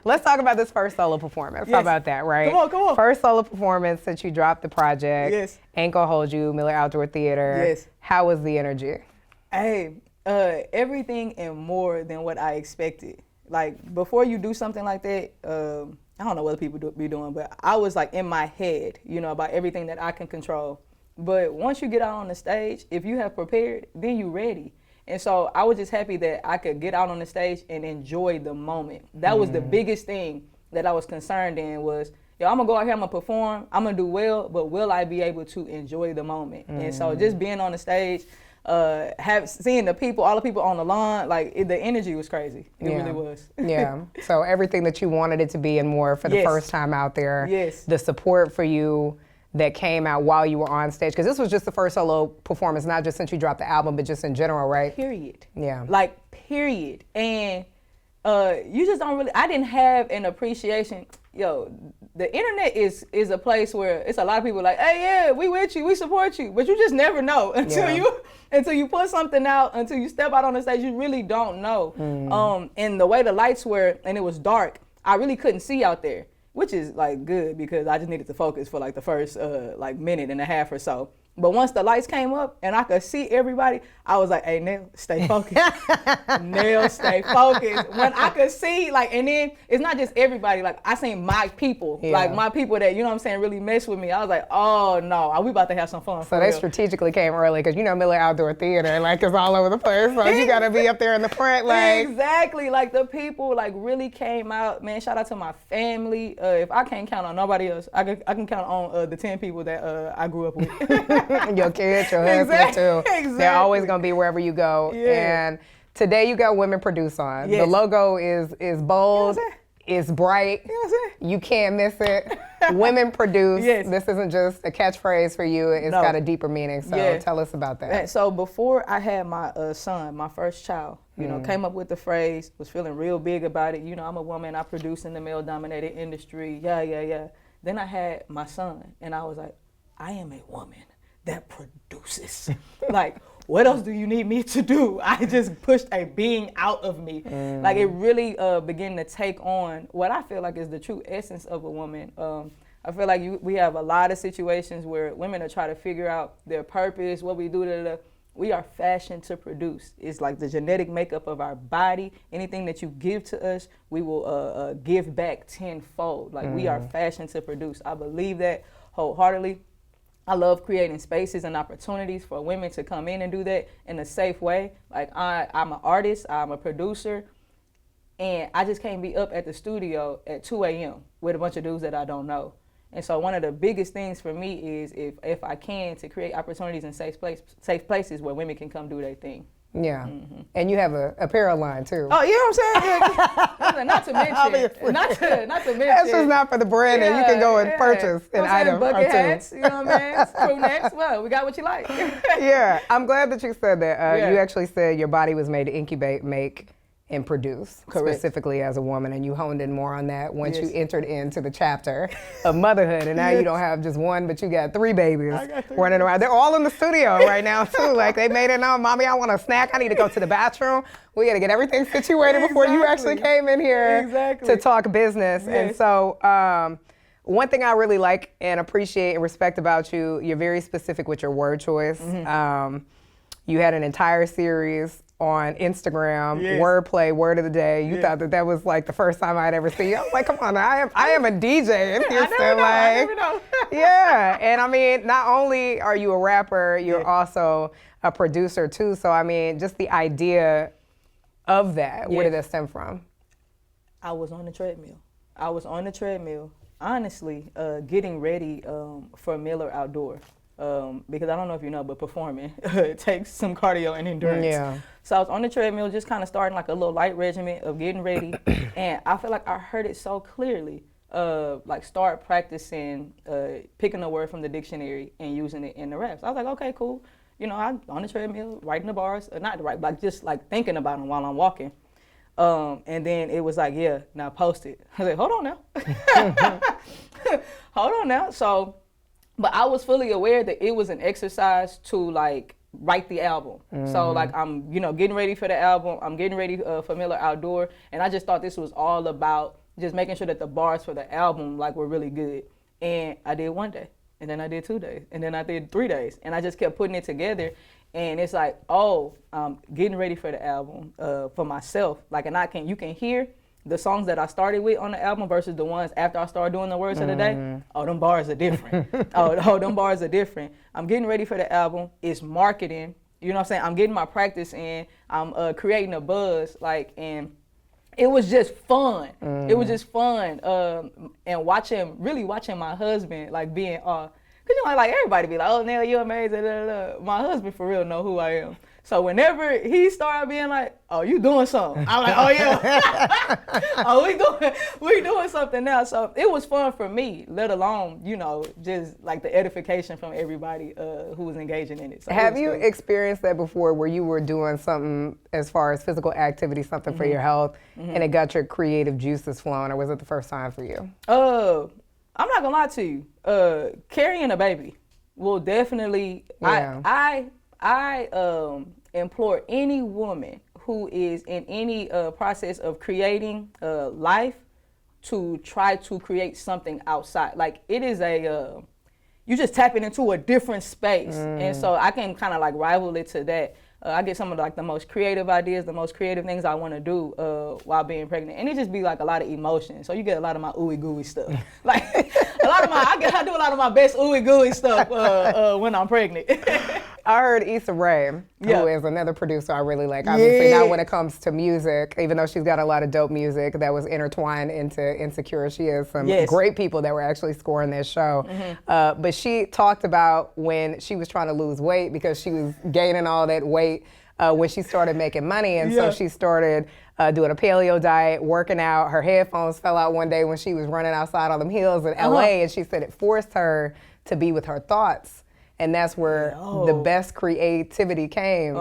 Let's talk about this first solo performance. Yes. How about that, right? Come on. First solo performance since you dropped the project. Yes. Ain't Gonna Hold You, Miller Outdoor Theater. Yes. How was the energy? Hey, everything and more than what I expected. Like, before you do something like that, I don't know what other people be doing, but I was like in my head, you know, about everything that I can control. But once you get out on the stage, if you have prepared, then you're ready. And so I was just happy that I could get out on the stage and enjoy the moment. That was the biggest thing that I was concerned in was, yo, I'm gonna go out here, I'm gonna perform, I'm gonna do well, but will I be able to enjoy the moment? And so just being on the stage, seeing the people, all the people on the lawn, like the energy was crazy. It really was. Yeah. So everything that you wanted it to be and more for the first time out there. Yes. The support for you that came out while you were on stage, because this was just the first solo performance, not just since you dropped the album, but just in general, right? Period. Yeah. Like, period. And you just don't really, I didn't have an appreciation. Yo, the internet is a place where it's a lot of people like, hey, yeah, we with you, we support you, but you just never know until you put something out, until you step out on the stage, you really don't know. And the way the lights were, and it was dark, I really couldn't see out there, which is like good because I just needed to focus for like the first like minute and a half or so. But once the lights came up and I could see everybody, I was like, hey, Nell, stay focused. Nell, stay focused. When I could see, like, and then it's not just everybody. Like, I seen my people, like my people that, you know what I'm saying, really mess with me. I was like, oh, no, we about to have some fun. So they strategically came early because, you know, Miller Outdoor Theater, like, it's all over the place. So you got to be up there in the front, like. Exactly. Like, the people, like, really came out. Man, shout out to my family. If I can't count on nobody else, I can count on the 10 people that I grew up with. Your kids, your husband too. Exactly. They're always gonna be wherever you go. Yeah. And today you got Women Produce on. Yes. The logo is bold, You know it's bright. You know what I'm saying? You can't miss it. Women Produce. Yes. This isn't just a catchphrase for you. It's got a deeper meaning. So tell us about that. So before I had my son, my first child, you know, came up with the phrase, was feeling real big about it. You know, I'm a woman, I produce in the male-dominated industry. Yeah. Then I had my son, and I was like, I am a woman that produces. Like, what else do you need me to do? I just pushed a being out of me. Like, it really began to take on what I feel like is the true essence of a woman. I feel like we have a lot of situations where women are trying to figure out their purpose, what we do. We are fashioned to produce. It's like the genetic makeup of our body. Anything that you give to us, we will give back tenfold. Like, we are fashioned to produce. I believe that wholeheartedly. I love creating spaces and opportunities for women to come in and do that in a safe way. Like, I'm an artist, I'm a producer, and I just can't be up at the studio at 2 a.m. with a bunch of dudes that I don't know. And so one of the biggest things for me is if I can, to create opportunities in safe places where women can come do their thing. Yeah, and you have a apparel line too. Oh, you know what I'm saying? Not to mention, not to mention. That's just not for the brand, and you can go and purchase an item or bucket two. hats, you know what I mean? Crew necks. Well, we got what you like. Yeah, I'm glad that you said that. You actually said your body was made to incubate, make, and produce. Correct. Specifically as a woman, and you honed in more on that once you entered into the chapter of motherhood, and now you don't have just one, but you got 3 babies running around. They're all in the studio right now too. Like, they made it known, mommy, I want a snack. I need to go to the bathroom. We got to get everything situated before you actually came in here to talk business. And so one thing I really like and appreciate and respect about you, you're very specific with your word choice. You had an entire series on Instagram, wordplay, word of the day. You thought that was like the first time I'd ever seen you. I was like, come on, I am a DJ in Houston. I never know. Yeah, and I mean, not only are you a rapper, you're also a producer too. So I mean, just the idea of that, where did that stem from? I was on the treadmill. Honestly, getting ready for Miller Outdoor. Because I don't know if you know, but performing takes some cardio and endurance. Yeah. So I was on the treadmill, just kind of starting like a little light regimen of getting ready. And I feel like I heard it so clearly, like start practicing picking a word from the dictionary and using it in the raps. I was like, okay, cool. You know, I'm on the treadmill, writing the bars, not right, but just like thinking about them while I'm walking. And then it was like, yeah, now post it. I was like, hold on now. Hold on now. So, but I was fully aware that it was an exercise to like write the album. So like I'm, you know, getting ready for the album. I'm getting ready for Miller Outdoor. And I just thought this was all about just making sure that the bars for the album like were really good. And I did 1 day, and then I did 2 days, and then I did 3 days, and I just kept putting it together. And it's like, oh, I'm getting ready for the album for myself. Like, and you can hear the songs that I started with on the album versus the ones after I started doing the words of the day. Oh, them bars are different. them bars are different. I'm getting ready for the album. It's marketing. You know what I'm saying? I'm getting my practice in. I'm creating a buzz, like, and it was just fun. It was just fun. And really watching my husband, like, being, cause you know, like everybody be like, oh, Nell, you're amazing. My husband for real know who I am. So whenever he started being like, oh, you doing something. I'm like, oh yeah. Oh, we doing something now. So it was fun for me, let alone, you know, just like the edification from everybody who was engaging in it. So have you experienced that before where you were doing something as far as physical activity, something for your health, and it got your creative juices flowing, or was it the first time for you? I'm not gonna lie to you. Carrying a baby will definitely. Yeah. I implore any woman who is in any process of creating life to try to create something outside. Like, it is you just tapping into a different space, and so I can kind of like rival it to that. I get some of like the most creative ideas, the most creative things I want to do while being pregnant, and it just be like a lot of emotion. So you get a lot of my ooey gooey stuff. Like I do a lot of my best ooey gooey stuff when I'm pregnant. I heard Issa Rae, who is another producer I really like. Obviously, now when it comes to music, even though she's got a lot of dope music that was intertwined into Insecure, she has some great people that were actually scoring this show. But she talked about when she was trying to lose weight because she was gaining all that weight when she started making money. And so she started doing a paleo diet, working out. Her headphones fell out one day when she was running outside on them hills in LA, and she said it forced her to be with her thoughts. And that's where the best creativity came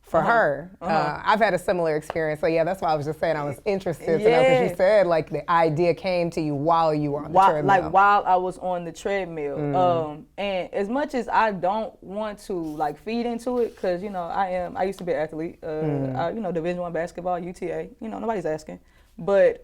for her. I've had a similar experience. So yeah, that's why I was just saying I was interested to know, because you said like the idea came to you while you were on the treadmill. Like while I was on the treadmill. And as much as I don't want to like feed into it, because you know I used to be an athlete, you know, Division I basketball, UTA, you know, nobody's asking. But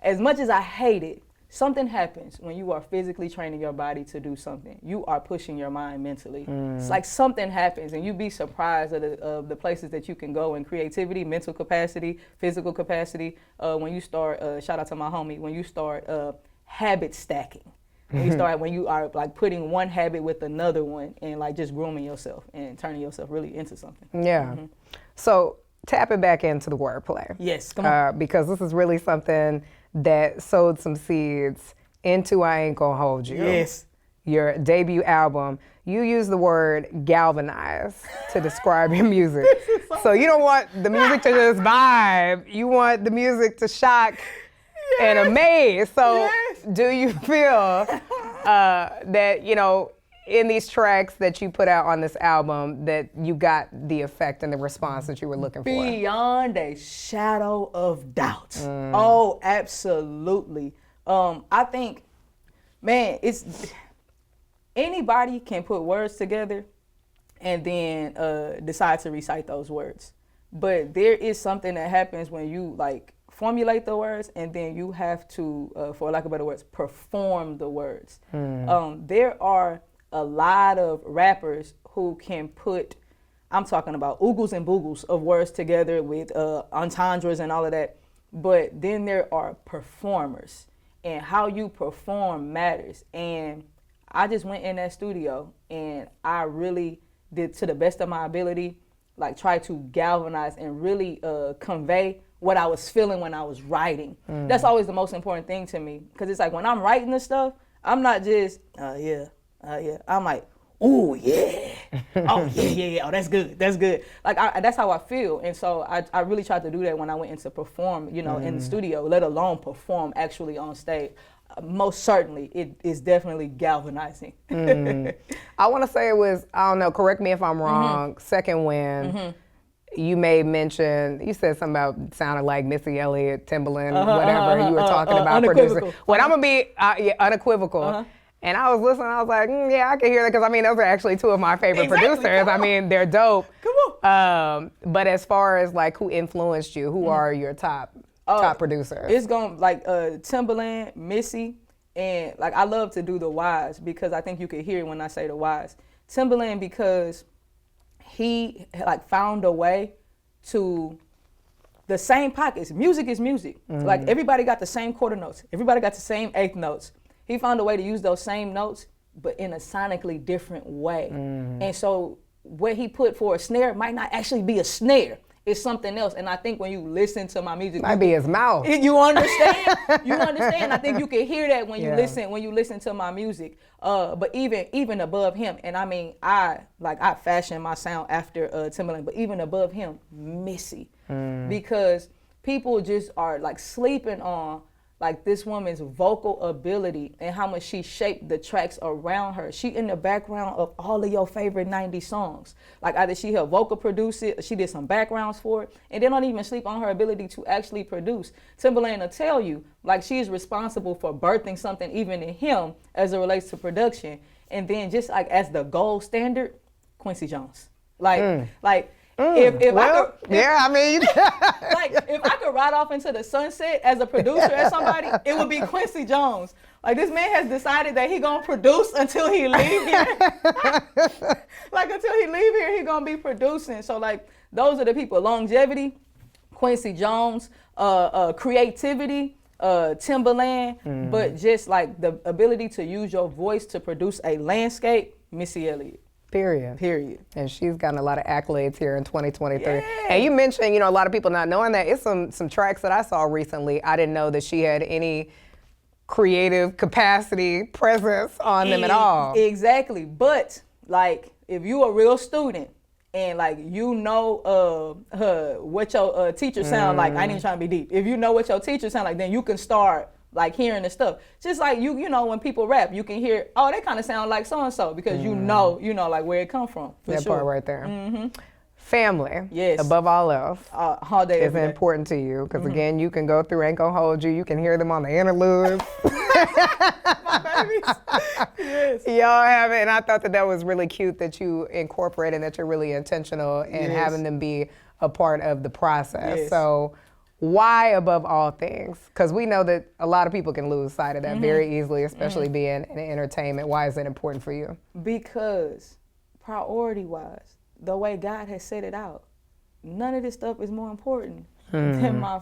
as much as I hate it, something happens when you are physically training your body to do something. You are pushing your mind mentally. It's like something happens, and you'd be surprised of the places that you can go in creativity, mental capacity, physical capacity. When you start, shout out to my homie, when you start habit stacking. When you are like putting one habit with another one and like just grooming yourself and turning yourself really into something. Yeah. So tap it back into the wordplay. Yes, come on. Because this is really something that sowed some seeds into I Ain't Gonna Hold You. Yes. Your debut album. You use the word galvanize to describe your music. So you don't want the music to just vibe. You want the music to shock and amaze. So do you feel that, you know, in these tracks that you put out on this album, that you got the effect and the response that you were looking for? Beyond a shadow of doubt. Oh, absolutely. I think, man, it's anybody can put words together and then decide to recite those words. But there is something that happens when you like formulate the words and then you have to, for lack of better words, perform the words. There are a lot of rappers who can put, I'm talking about oogles and boogles of words together with entendres and all of that. But then there are performers, and how you perform matters. And I just went in that studio and I really did, to the best of my ability, like try to galvanize and really convey what I was feeling when I was writing. That's always the most important thing to me, because it's like when I'm writing this stuff, I'm not just, I'm like, ooh, yeah. Oh, yeah. Oh, that's good. Like, that's how I feel. And so I really tried to do that when I went in to perform, you know, in the studio, let alone perform actually on stage. Most certainly, it is definitely galvanizing. I want to say it was, I don't know, correct me if I'm wrong, Second Wind. You made mention, you said something about sounded like Missy Elliott, Timbaland, whatever. You were talking about producing. Well, I'm going to be unequivocal. And I was listening, I was like, yeah, I can hear that, because I mean, those are actually two of my favorite producers. I mean, they're dope. Come on. But as far as like who influenced you, who are your top top producers? It's going to, like, Timbaland, Missy, and, like, I love to do the whys because I think you can hear it when I say the whys. Timbaland, because he, like, found a way to the same pockets. Music is music. Like, everybody got the same quarter notes. Everybody got the same eighth notes. He found a way to use those same notes, but in a sonically different way. And so what he put for a snare might not actually be a snare. It's something else. And I think when you listen to my music, might be his mouth. You understand? You understand? I think you can hear that when you listen to my music. But even above him, and I mean, I fashion my sound after Timbaland, but even above him, Missy, because people just are like sleeping on like this woman's vocal ability and how much she shaped the tracks around her. She in the background of all of your favorite 90s songs. Like either she helped vocal produce it, or she did some backgrounds for it, and they don't even sleep on her ability to actually produce. Timbaland will tell you, like, she is responsible for birthing something even in him as it relates to production. And then just like as the gold standard, Quincy Jones. If I could ride off into the sunset as a producer as somebody, it would be Quincy Jones. Like, this man has decided that he gonna produce until he leave here. Like, until he leave here, he gonna be producing. So like, those are the people. Longevity, Quincy Jones, creativity, Timbaland, but just like the ability to use your voice to produce a landscape, Missy Elliott. Period. And she's gotten a lot of accolades here in 2023. Yeah. And you mentioned, a lot of people not knowing that. It's some tracks that I saw recently. I didn't know that she had any creative capacity, presence on them at all. Exactly. But like, if you a real student and like what your teacher sound like, I ain't even trying to be deep. If you know what your teacher sound like, then you can start like hearing the stuff. Just like you know when people rap, you can hear, oh, they kind of sound like so and so because you know like where it come from. That part right there. Family, yes, above all else, all day is important to you because again, you can go through, ain't gonna hold you. You can hear them on the interludes. My babies. Yes. Y'all have it, and I thought that was really cute that you incorporate and that you're really intentional in having them be a part of the process. Yes. So. Why above all things? Because we know that a lot of people can lose sight of that very easily, especially being in entertainment. Why is that important for you? Because priority-wise, the way God has set it out, none of this stuff is more important than my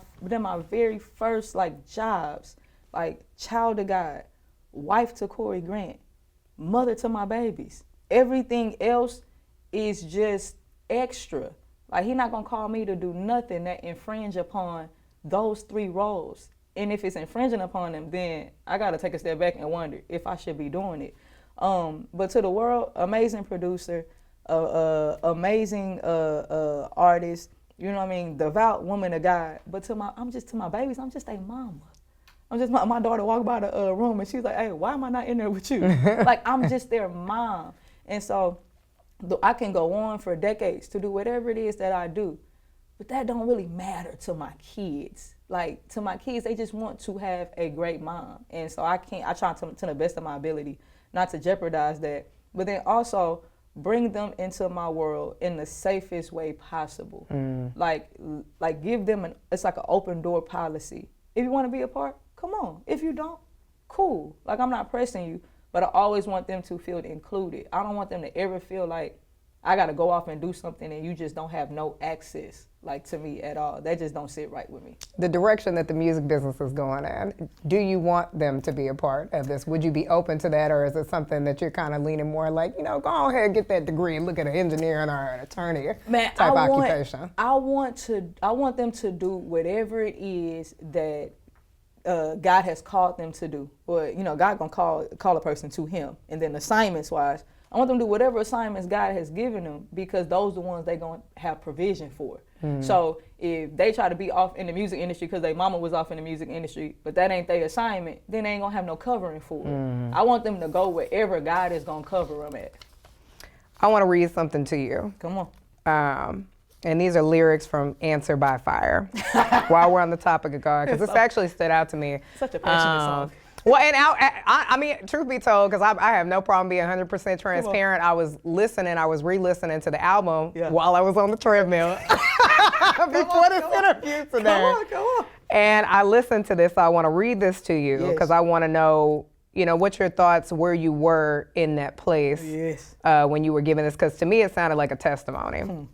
very first like jobs, like child of God, wife to Corey Grant, mother to my babies. Everything else is just extra. Like, he's not gonna call me to do nothing that infringe upon those three roles. And if it's infringing upon them, then I gotta take a step back and wonder if I should be doing it. But to the world, amazing producer, amazing artist, you know what I mean, devout woman of God. But to my babies, I'm just a mama. I'm just my daughter walked by the room and she's like, hey, why am I not in there with you? Like, I'm just their mom. And so I can go on for decades to do whatever it is that I do, but that don't really matter to my kids. Like, to my kids, they just want to have a great mom. And so I try to the best of my ability not to jeopardize that, but then also bring them into my world in the safest way possible. Like give them it's like an open door policy. If you want to be a part, come on. If you don't, cool. Like, I'm not pressing you. But I always want them to feel included. I don't want them to ever feel like I got to go off and do something and you just don't have no access, like, to me at all. That just don't sit right with me. The direction that the music business is going in, do you want them to be a part of this? Would you be open to that, or is it something that you're kind of leaning more like, go ahead and get that degree and look at an engineer or an attorney type occupation? I want them to do whatever it is that God has called them to do. Or, God gonna call a person to him. And then assignments wise, I want them to do whatever assignments God has given them, because those are the ones they're gonna have provision for. So if they try to be off in the music industry because their mama was off in the music industry, but that ain't their assignment, then they ain't gonna have no covering for it. I want them to go wherever God is gonna cover them at. I wanna read something to you. Come on. And these are lyrics from Answer by Fire. While we're on the topic of God, because this actually stood out to me. Such a passionate song. Well, and I mean, truth be told, because I have no problem being 100% transparent, I was re-listening to the album while I was on the treadmill before this interview today. Come on. And I listened to this, so I want to read this to you because I want to know, what your thoughts, where you were in that place when you were giving this, because to me it sounded like a testimony.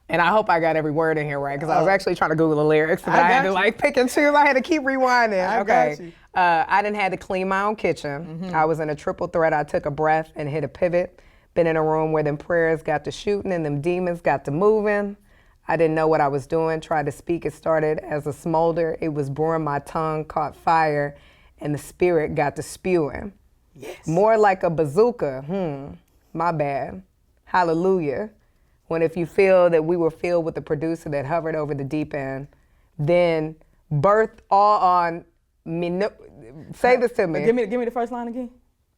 And I hope I got every word in here right, because I was actually trying to Google the lyrics, but I had to pick and choose. I had to keep rewinding. I didn't have to clean my own kitchen. I was in a triple threat. I took a breath and hit a pivot. Been in a room where them prayers got to shooting and them demons got to moving. I didn't know what I was doing. Tried to speak. It started as a smolder. It was brewing. My tongue caught fire, and the spirit got to spewing. Yes. More like a bazooka. My bad. Hallelujah. When if you feel that we were filled with the producer that hovered over the deep end, then birthed all on me. Say this to me. Give me the first line again.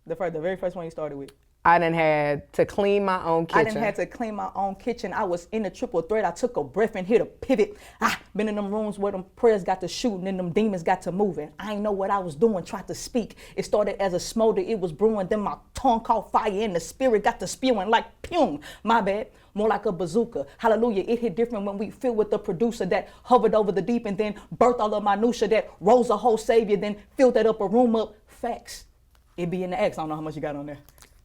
The very first one you started with. I done had to clean my own kitchen. I done had to clean my own kitchen. I was in a triple threat. I took a breath and hit a pivot. Been in them rooms where them prayers got to shooting and them demons got to moving. I ain't know what I was doing, tried to speak. It started as a smolder. It was brewing. Then my tongue caught fire and the spirit got to spewing like pum. My bad. More like a bazooka. Hallelujah. It hit different when we filled with the producer that hovered over the deep and then birthed all of minutia that rose a whole savior, then filled that upper room up. Facts. It be in the X. I don't know how much you got on there.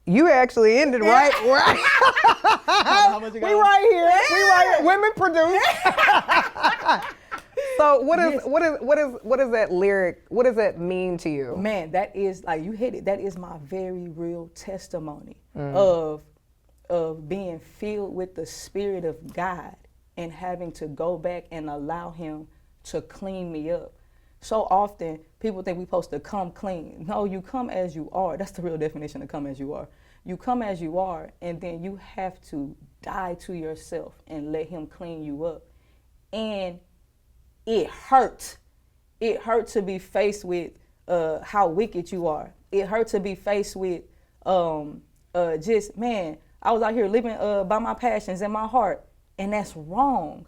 You actually ended right. We right here. Women produce. So what is that lyric? What does that mean to you? Man, that is like you hit it. That is my very real testimony of being filled with the Spirit of God and having to go back and allow Him to clean me up. So often people think we're supposed to come clean. No, you come as you are. That's the real definition of come as you are. You come as you are, and then you have to die to yourself and let Him clean you up. And it hurt. It hurt to be faced with how wicked you are. It hurt to be faced with I was out here living by my passions and my heart, and that's wrong.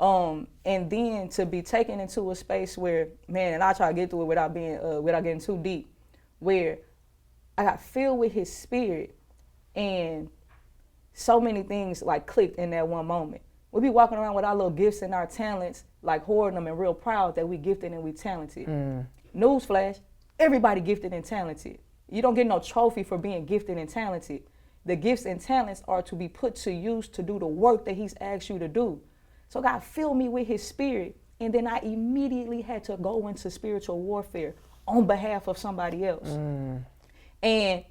And then to be taken into a space where, man, and I try to get through it without getting too deep, where I got filled with His Spirit, and so many things like clicked in that one moment. We be walking around with our little gifts and our talents, like hoarding them and real proud that we gifted and we talented. Newsflash, everybody gifted and talented. You don't get no trophy for being gifted and talented. The gifts and talents are to be put to use to do the work that He's asked you to do. So God filled me with His Spirit, and then I immediately had to go into spiritual warfare on behalf of somebody else. And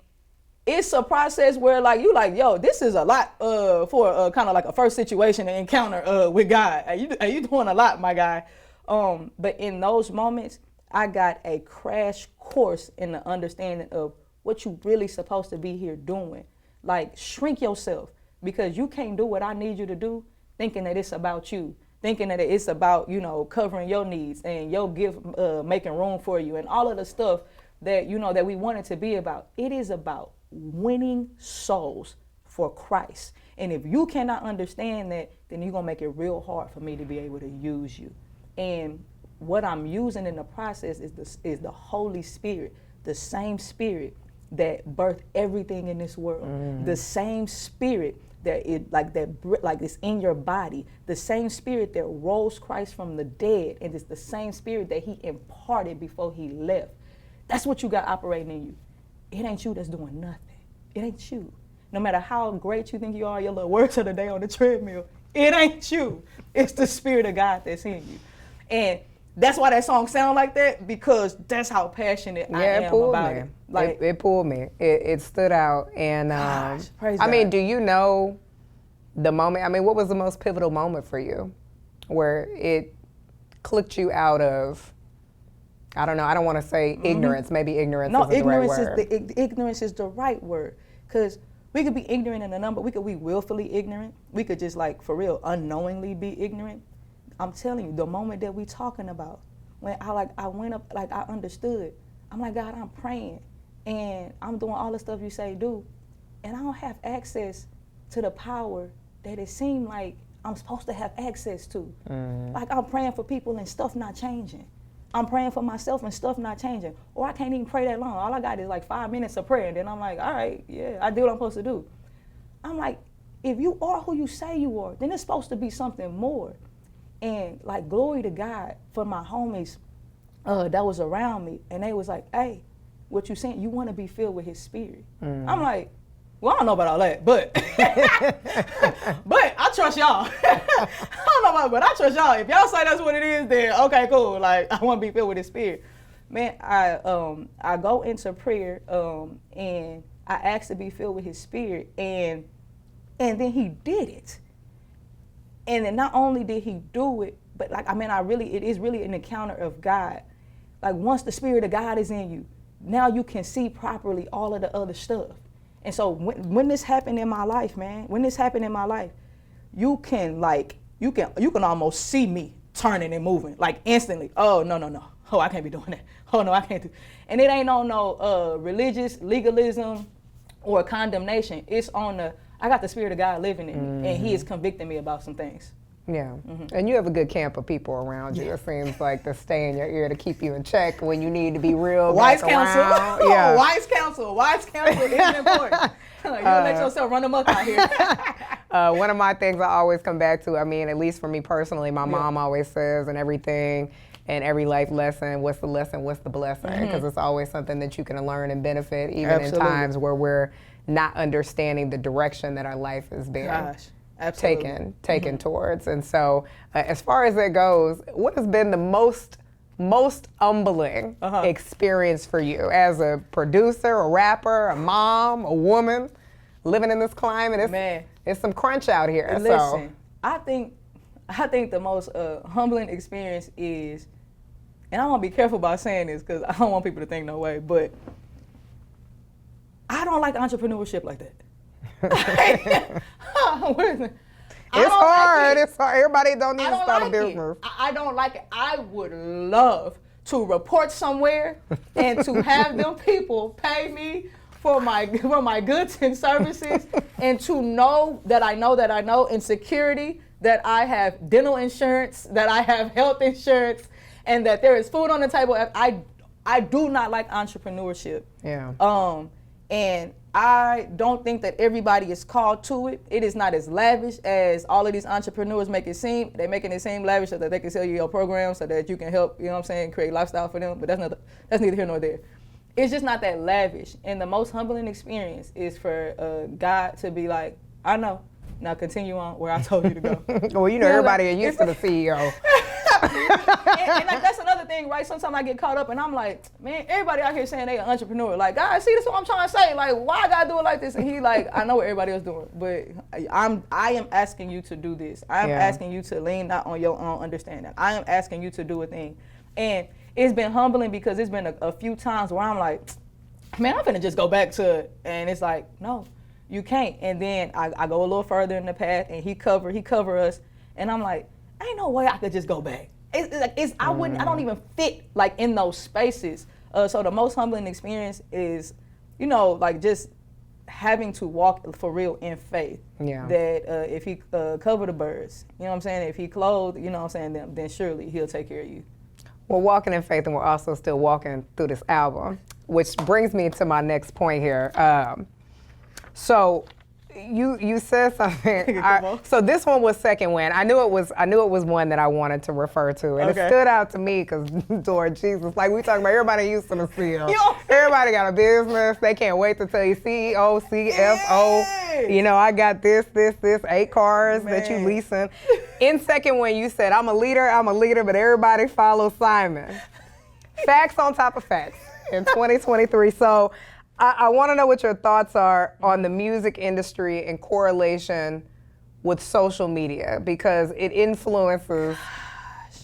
it's a process where you yo, this is a lot for kind of like a first situation and encounter with God. You doing a lot, my guy. But in those moments, I got a crash course in the understanding of what you really supposed to be here doing. Like, shrink yourself, because you can't do what I need you to do thinking that it's about you, thinking that it's about, covering your needs and your gift, making room for you and all of the stuff that, that we want it to be about. It is about winning souls for Christ. And if you cannot understand that, then you're going to make it real hard for me to be able to use you. And what I'm using in the process is the Holy Spirit, the same Spirit that birthed everything in this world, the same Spirit that it's in your body, the same Spirit that rose Christ from the dead, and it's the same Spirit that He imparted before He left. That's what you got operating in you. It ain't you that's doing nothing. It ain't you. No matter how great you think you are, your little words of the day on the treadmill, it ain't you. It's the Spirit of God that's in you. And that's why that song sound like that, because that's how passionate I am about it. Like it pulled me. It stood out. And I mean, do you know the moment? I mean, what was the most pivotal moment for you, where it clicked you out of? I don't know. I don't want to say ignorance. Maybe ignorance isn't the right word. Ignorance is the right word, because we could be ignorant in a number. We could be willfully ignorant. We could just for real unknowingly be ignorant. I'm telling you, the moment that we talking about, when I went up, I understood. I'm like, God, I'm praying, and I'm doing all the stuff you say do, and I don't have access to the power that it seemed like I'm supposed to have access to. Like, I'm praying for people and stuff not changing. I'm praying for myself and stuff not changing. Or I can't even pray that long. All I got is 5 minutes of prayer, and then I'm like, all right, yeah, I do what I'm supposed to do. I'm like, if you are who you say you are, then it's supposed to be something more. And like, glory to God for my homies that was around me. And they was like, hey, what you saying? You want to be filled with his spirit. I'm like, well, I don't know about all that, but but I trust y'all. I don't know about it, but I trust y'all. If y'all say that's what it is, then okay, cool. Like, I want to be filled with his spirit. Man, I go into prayer and I asked to be filled with his spirit, and then he did it. And then not only did he do it, but like, I mean, it is really an encounter of God. Like, once the spirit of God is in you, now you can see properly all of the other stuff. And so when this happened in my life, man, you can almost see me turning and moving, like instantly. Oh, no. Oh, I can't be doing that. Oh, no, I can't do. And it ain't on no religious legalism or condemnation. It's on I got the spirit of God living in me, and he is convicting me about some things. Yeah, and you have a good camp of people around you. It seems like to stay in your ear to keep you in check when you need to be real. Wise counsel. Yeah. Wise counsel is important. You don't let yourself run amok out here. One of my things I always come back to, I mean, at least for me personally, my mom always says in everything, and every life lesson, what's the lesson, what's the blessing? Because it's always something that you can learn and benefit, even in times where we're not understanding the direction that our life is being taken towards. And so as far as that goes, what has been the most humbling experience for you as a producer, a rapper, a mom, a woman, living in this climate? It's some crunch out here. Listen, I think the most humbling experience is, and I want to be careful about saying this because I don't want people to think no way, but I don't like entrepreneurship like that. It's hard. Everybody don't need to start a business. I don't like it. I would love to report somewhere and to have them people pay me for my goods and services, and to know that I know in security that I have dental insurance, that I have health insurance, and that there is food on the table. I do not like entrepreneurship. Yeah. And I don't think that everybody is called to it. It is not as lavish as all of these entrepreneurs make it seem. They're making it seem lavish so that they can sell you your program so that you can help, you know what I'm saying, create lifestyle for them. But that's neither here nor there. It's just not that lavish. And the most humbling experience is for God to be like, I know. Now continue on where I told you to go. Well, you know, everybody are used to the CEO. and like, that's another thing, right? Sometimes I get caught up and I'm like, man, everybody out here saying they an entrepreneur. Like, guys, see, this is what I'm trying to say. Like, why I gotta do it like this? And he like, I know what everybody else doing, but I am asking you to do this. I am asking you to lean not on your own understanding. I am asking you to do a thing. And it's been humbling because it's been a few times where I'm like, man, I'm finna just go back to it. And it's like, no, you can't. And then I go a little further in the path and he cover us. And I'm like, ain't no way I could just go back. I don't even fit like in those spaces. So the most humbling experience is, you know, like just having to walk for real in faith. Yeah. That if he cover the birds, you know what I'm saying? If he clothed, you know what I'm saying, then surely he'll take care of you. We're walking in faith and we're also still walking through this album, which brings me to my next point here. So you said something. So this one was second win. I knew it was one that I wanted to refer to, and it stood out to me because, Lord Jesus, like we talking about, everybody used to the CEO. Everybody got a business. They can't wait to tell you CEO, CFO. Yes. You know, I got this, 8 cars that you leasing. In second win, you said, I'm a leader, but everybody follows Simon. Facts on top of facts in 2023. So I want to know what your thoughts are on the music industry in correlation with social media, because it influences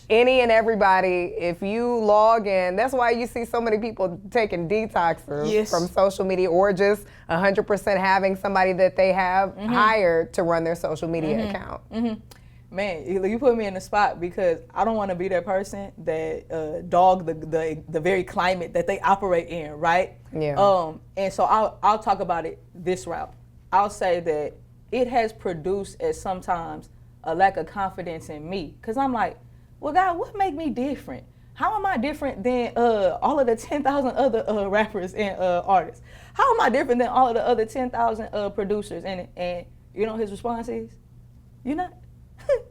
any and everybody. If you log in, that's why you see so many people taking detoxes from social media, or just 100% having somebody that they have hired to run their social media account. Man, you put me in the spot because I don't want to be that person that dog the very climate that they operate in, right? Yeah. And so I'll talk about it this route. I'll say that it has produced as sometimes a lack of confidence in me, because I'm like, well, God, what make me different? How am I different than all of the 10,000 other rappers and artists? How am I different than all of the other 10,000 producers? And you know his response is, you're not.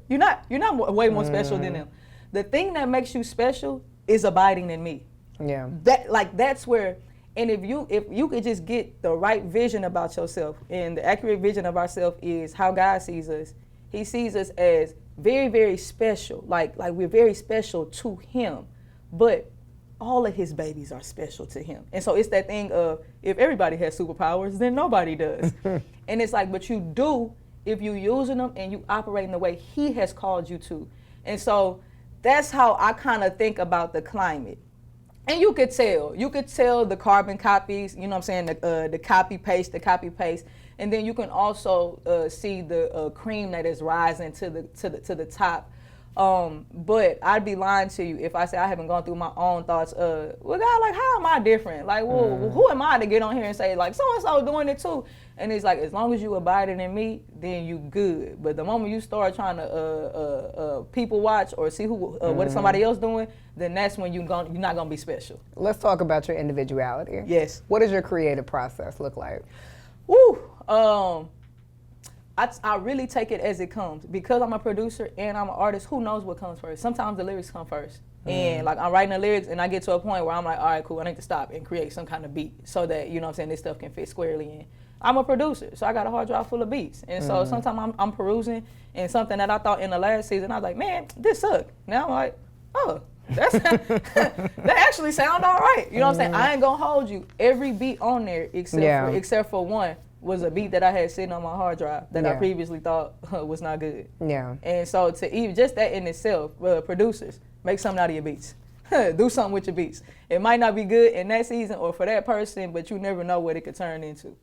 You're not way more special than them. The thing that makes you special is abiding in me. Yeah. That's where, and if you could just get the right vision about yourself, and the accurate vision of ourselves is how God sees us. He sees us as very, very special. Like we're very special to him. But all of his babies are special to him. And so it's that thing of, if everybody has superpowers, then nobody does. And it's like, but you do if you're using them and you operate in the way he has called you to. And so that's how I kind of think about the climate. And you could tell the carbon copies, you know what I'm saying, the copy paste. And then you can also see the cream that is rising to the top. But I'd be lying to you if I say I haven't gone through my own thoughts. Well, God, like, how am I different? Like, well, who am I to get on here and say, like, so-and-so doing it too? And it's like, as long as you abiding in me, then you good. But the moment you start trying to people watch or see what is somebody else doing, then that's when you're not going to be special. Let's talk about your individuality. Yes. What does your creative process look like? Woo. I really take it as it comes. Because I'm a producer and I'm an artist, who knows what comes first? Sometimes the lyrics come first. And like, I'm writing the lyrics and I get to a point where I'm like, all right, cool, I need to stop and create some kind of beat so that, you know what I'm saying, this stuff can fit squarely in. I'm a producer, so I got a hard drive full of beats. And so sometimes I'm perusing, and something that I thought in the last season, I was like, man, this sucked. Now I'm like, oh, that actually sound all right. You know what I'm saying? I ain't gonna hold you. Every beat on there, except for one, was a beat that I had sitting on my hard drive that I previously thought was not good. Yeah. And so to even just that in itself, producers, make something out of your beats. Do something with your beats. It might not be good in that season or for that person, but you never know what it could turn into.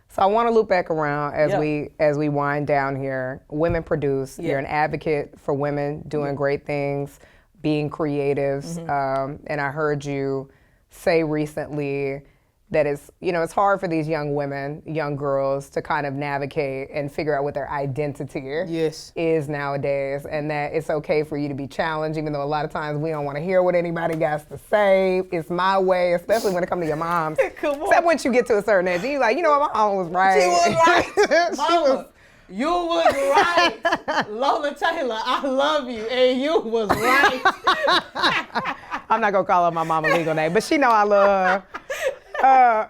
So I want to loop back around as we wind down here. Women produce. You're an advocate for women doing great things, being creatives. And I heard you say recently that it's hard for these young women, young girls, to kind of navigate and figure out what their identity is nowadays, and that it's okay for you to be challenged, even though a lot of times we don't want to hear what anybody got to say. It's my way, especially when it comes to your moms. Except once you get to a certain age, you're like, you know what, my mom was right. She was right. Mama, you was right. Lola Taylor, I love you, and you was right. I'm not going to call her my mama legal name, but she know I love her.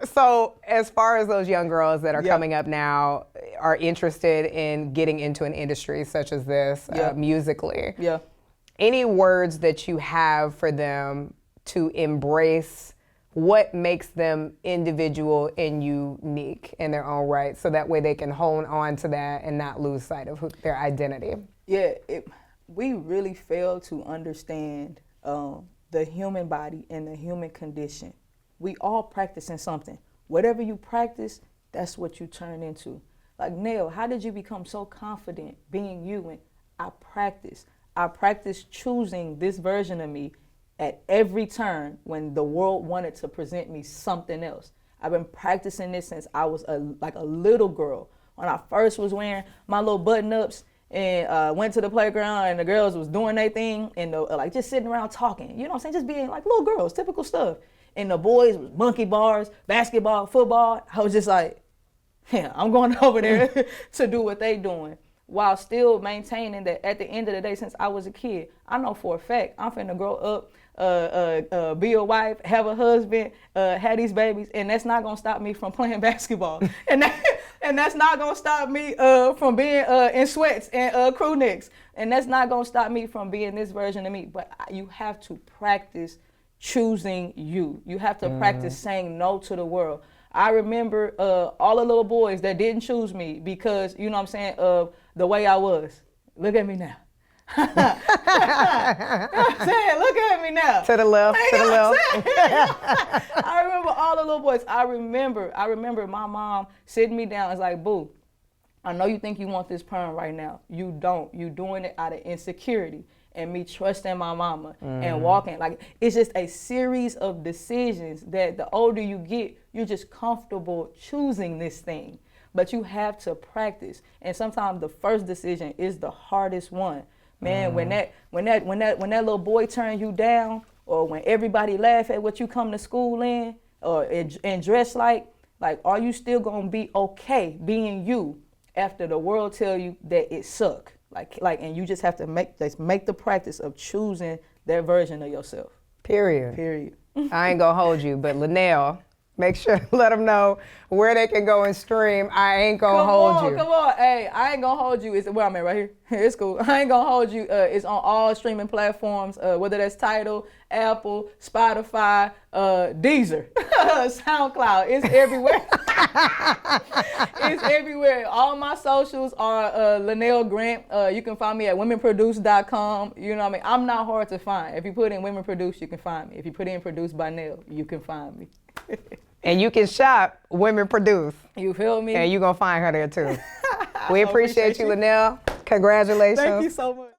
So as far as those young girls that are coming up now are interested in getting into an industry such as this, musically, any words that you have for them to embrace what makes them individual and unique in their own right, so that way they can hold on to that and not lose sight of their identity? Yeah, we really fail to understand the human body and the human condition. We all practicing something. Whatever you practice, that's what you turn into. Like, Nell, how did you become so confident being you? And I practiced choosing this version of me at every turn when the world wanted to present me something else. I've been practicing this since I was a little girl. When I first was wearing my little button-ups and went to the playground and the girls was doing their thing and like just sitting around talking, you know what I'm saying? Just being like little girls, typical stuff. And the boys was monkey bars, basketball, football. I was just like, yeah, I'm going over there to do what they doing, while still maintaining that at the end of the day, since I was a kid, I know for a fact I'm finna grow up, be a wife, have a husband, have these babies, and that's not gonna stop me from playing basketball. and that's not gonna stop me from being in sweats and crew necks. And that's not gonna stop me from being this version of me. But you have to practice choosing you. You have to practice saying no to the world. I remember all the little boys that didn't choose me because, you know what I'm saying, of the way I was. Look at me now. You know what I'm saying? Look at me now. To the left, to the left. I remember all the little boys. I remember my mom sitting me down. It's like, boo, I know you think you want this perm right now. You don't. You doing it out of insecurity. And me trusting my mama and walking. Like, it's just a series of decisions that the older you get, you're just comfortable choosing this thing. But you have to practice. And sometimes the first decision is the hardest one. Man, when that little boy turn you down, or when everybody laugh at what you come to school in, or and dress like, are you still gonna be okay being you after the world tell you that it suck? And you just have to make the practice of choosing that version of yourself. Period. I ain't gonna hold you, but Lanell, make sure to let them know where they can go and stream. I ain't gonna hold you. Come on. Hey, I ain't gonna hold you. It's where I'm at right here. It's cool. I ain't gonna hold you. It's on all streaming platforms, whether that's Tidal, Apple, Spotify, Deezer, SoundCloud. It's everywhere. It's everywhere. All my socials are Lanell Grant. You can find me at womenproduce.com. You know what I mean? I'm not hard to find. If you put in Women Produce, you can find me. If you put in Produced by Nell, you can find me. And you can shop Women Produce. You feel me? And you're going to find her there too. We appreciate you, Lanell. Congratulations. Thank you so much.